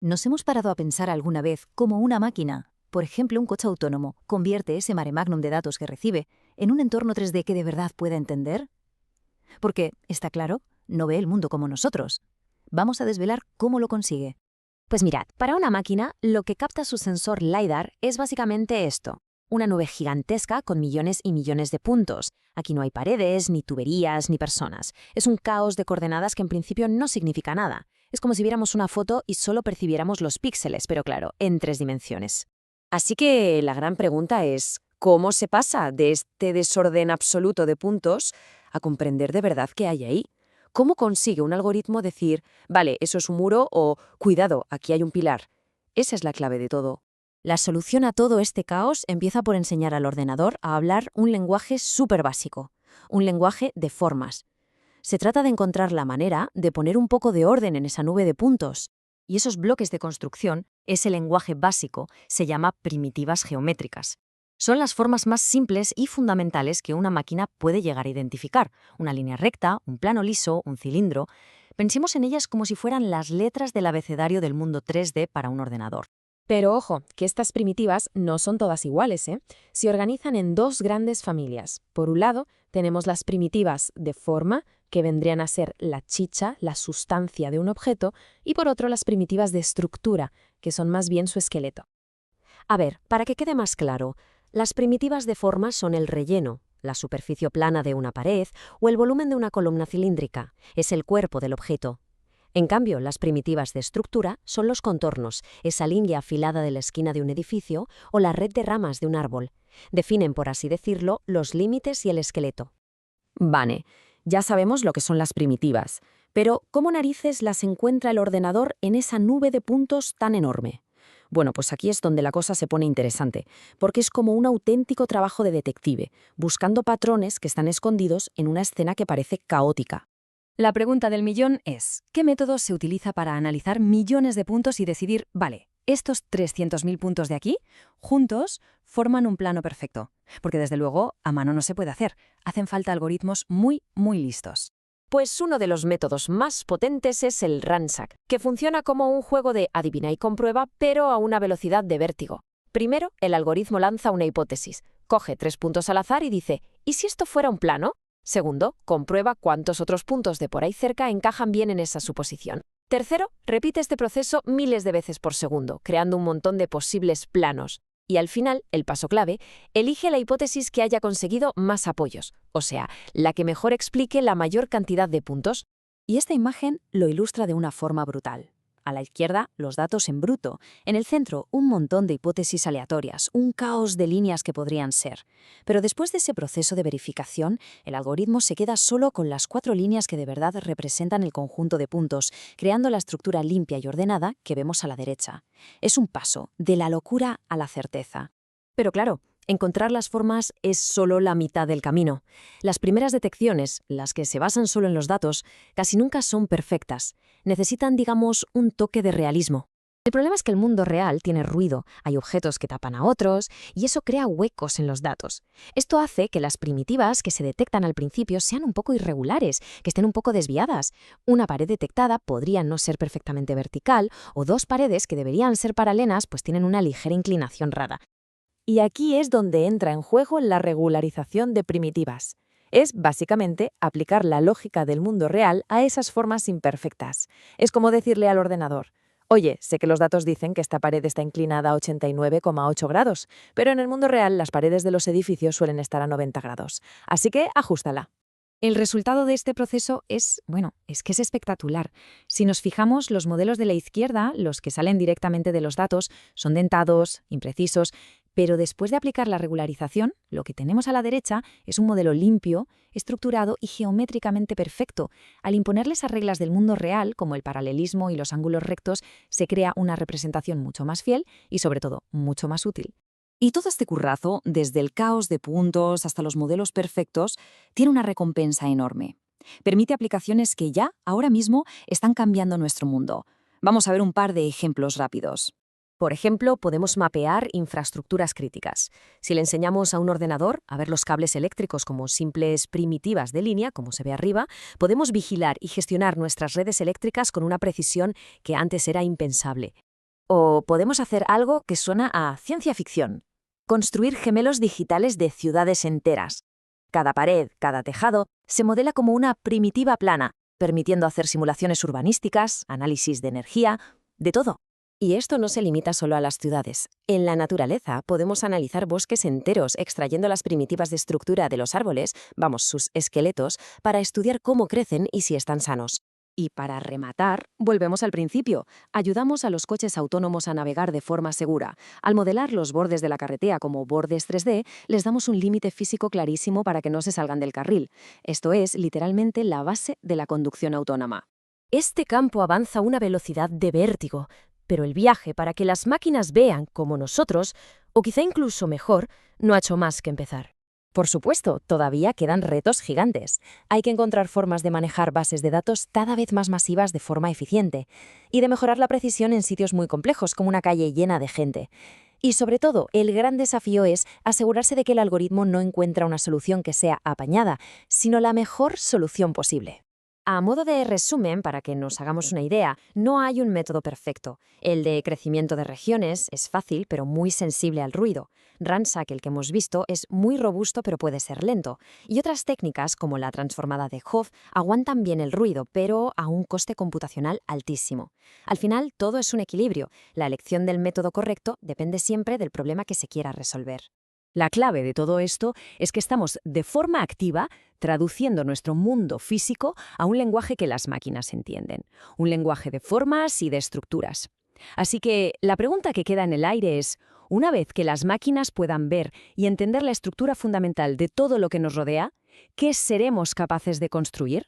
¿Nos hemos parado a pensar alguna vez cómo una máquina, por ejemplo un coche autónomo, convierte ese mare magnum de datos que recibe en un entorno 3D que de verdad pueda entender? Porque, está claro, no ve el mundo como nosotros. Vamos a desvelar cómo lo consigue. Pues mirad, para una máquina, lo que capta su sensor LiDAR es básicamente esto. Una nube gigantesca con millones y millones de puntos. Aquí no hay paredes, ni tuberías, ni personas. Es un caos de coordenadas que en principio no significa nada. Es como si viéramos una foto y solo percibiéramos los píxeles, pero claro, en 3 dimensiones. Así que la gran pregunta es, ¿cómo se pasa de este desorden absoluto de puntos a comprender de verdad qué hay ahí? ¿Cómo consigue un algoritmo decir, vale, eso es un muro o, cuidado, aquí hay un pilar? Esa es la clave de todo. La solución a todo este caos empieza por enseñar al ordenador a hablar un lenguaje súper básico, un lenguaje de formas. Se trata de encontrar la manera de poner un poco de orden en esa nube de puntos. Y esos bloques de construcción, ese lenguaje básico, se llama primitivas geométricas. Son las formas más simples y fundamentales que una máquina puede llegar a identificar. Una línea recta, un plano liso, un cilindro. Pensemos en ellas como si fueran las letras del abecedario del mundo 3D para un ordenador. Pero ojo, que estas primitivas no son todas iguales, ¿eh? Se organizan en dos grandes familias. Por un lado, tenemos las primitivas de forma, que vendrían a ser la chicha, la sustancia de un objeto, y por otro las primitivas de estructura, que son más bien su esqueleto. A ver, para que quede más claro, las primitivas de forma son el relleno, la superficie plana de una pared o el volumen de una columna cilíndrica, es el cuerpo del objeto. En cambio, las primitivas de estructura son los contornos, esa línea afilada de la esquina de un edificio o la red de ramas de un árbol. Definen, por así decirlo, los límites y el esqueleto. Vale, ya sabemos lo que son las primitivas, pero ¿cómo narices las encuentra el ordenador en esa nube de puntos tan enorme? Bueno, pues aquí es donde la cosa se pone interesante, porque es como un auténtico trabajo de detective, buscando patrones que están escondidos en una escena que parece caótica. La pregunta del millón es, ¿qué método se utiliza para analizar millones de puntos y decidir, vale, estos 300.000 puntos de aquí, juntos, forman un plano perfecto? Porque desde luego, a mano no se puede hacer. Hacen falta algoritmos muy, muy listos. Pues uno de los métodos más potentes es el RANSAC, que funciona como un juego de adivina y comprueba, pero a una velocidad de vértigo. Primero, el algoritmo lanza una hipótesis, coge 3 puntos al azar y dice, ¿y si esto fuera un plano? Segundo, comprueba cuántos otros puntos de por ahí cerca encajan bien en esa suposición. Tercero, repite este proceso miles de veces por segundo, creando un montón de posibles planos. Y al final, el paso clave, elige la hipótesis que haya conseguido más apoyos, o sea, la que mejor explique la mayor cantidad de puntos. Y esta imagen lo ilustra de una forma brutal. A la izquierda, los datos en bruto. En el centro, un montón de hipótesis aleatorias, un caos de líneas que podrían ser. Pero después de ese proceso de verificación, el algoritmo se queda solo con las 4 líneas que de verdad representan el conjunto de puntos, creando la estructura limpia y ordenada que vemos a la derecha. Es un paso de la locura a la certeza. Pero claro, encontrar las formas es solo la mitad del camino. Las primeras detecciones, las que se basan solo en los datos, casi nunca son perfectas. Necesitan, digamos, un toque de realismo. El problema es que el mundo real tiene ruido, hay objetos que tapan a otros, y eso crea huecos en los datos. Esto hace que las primitivas que se detectan al principio sean un poco irregulares, que estén un poco desviadas. Una pared detectada podría no ser perfectamente vertical, o dos paredes que deberían ser paralelas pues tienen una ligera inclinación rara. Y aquí es donde entra en juego la regularización de primitivas. Es, básicamente, aplicar la lógica del mundo real a esas formas imperfectas. Es como decirle al ordenador, oye, sé que los datos dicen que esta pared está inclinada a 89,8 grados, pero en el mundo real las paredes de los edificios suelen estar a 90 grados. Así que ajústala. El resultado de este proceso es, bueno, es que es espectacular. Si nos fijamos, los modelos de la izquierda, los que salen directamente de los datos, son dentados, imprecisos, pero después de aplicar la regularización, lo que tenemos a la derecha es un modelo limpio, estructurado y geométricamente perfecto. Al imponerle esas reglas del mundo real, como el paralelismo y los ángulos rectos, se crea una representación mucho más fiel y, sobre todo, mucho más útil. Y todo este currazo, desde el caos de puntos hasta los modelos perfectos, tiene una recompensa enorme. Permite aplicaciones que ya, ahora mismo, están cambiando nuestro mundo. Vamos a ver un par de ejemplos rápidos. Por ejemplo, podemos mapear infraestructuras críticas. Si le enseñamos a un ordenador a ver los cables eléctricos como simples primitivas de línea, como se ve arriba, podemos vigilar y gestionar nuestras redes eléctricas con una precisión que antes era impensable. O podemos hacer algo que suena a ciencia ficción. Construir gemelos digitales de ciudades enteras. Cada pared, cada tejado, se modela como una primitiva plana, permitiendo hacer simulaciones urbanísticas, análisis de energía, de todo. Y esto no se limita solo a las ciudades. En la naturaleza podemos analizar bosques enteros extrayendo las primitivas de estructura de los árboles, sus esqueletos, para estudiar cómo crecen y si están sanos. Y para rematar, volvemos al principio. Ayudamos a los coches autónomos a navegar de forma segura. Al modelar los bordes de la carretera como bordes 3D, les damos un límite físico clarísimo para que no se salgan del carril. Esto es literalmente la base de la conducción autónoma. Este campo avanza a una velocidad de vértigo, pero el viaje para que las máquinas vean como nosotros, o quizá incluso mejor, no ha hecho más que empezar. Por supuesto, todavía quedan retos gigantes. Hay que encontrar formas de manejar bases de datos cada vez más masivas de forma eficiente y de mejorar la precisión en sitios muy complejos como una calle llena de gente. Y sobre todo, el gran desafío es asegurarse de que el algoritmo no encuentra una solución que sea apañada, sino la mejor solución posible. A modo de resumen, para que nos hagamos una idea, no hay un método perfecto. El de crecimiento de regiones es fácil, pero muy sensible al ruido. RANSAC, el que hemos visto, es muy robusto, pero puede ser lento. Y otras técnicas, como la transformada de Hopf, aguantan bien el ruido, pero a un coste computacional altísimo. Al final, todo es un equilibrio. La elección del método correcto depende siempre del problema que se quiera resolver. La clave de todo esto es que estamos de forma activa traduciendo nuestro mundo físico a un lenguaje que las máquinas entienden, un lenguaje de formas y de estructuras. Así que la pregunta que queda en el aire es, una vez que las máquinas puedan ver y entender la estructura fundamental de todo lo que nos rodea, ¿qué seremos capaces de construir?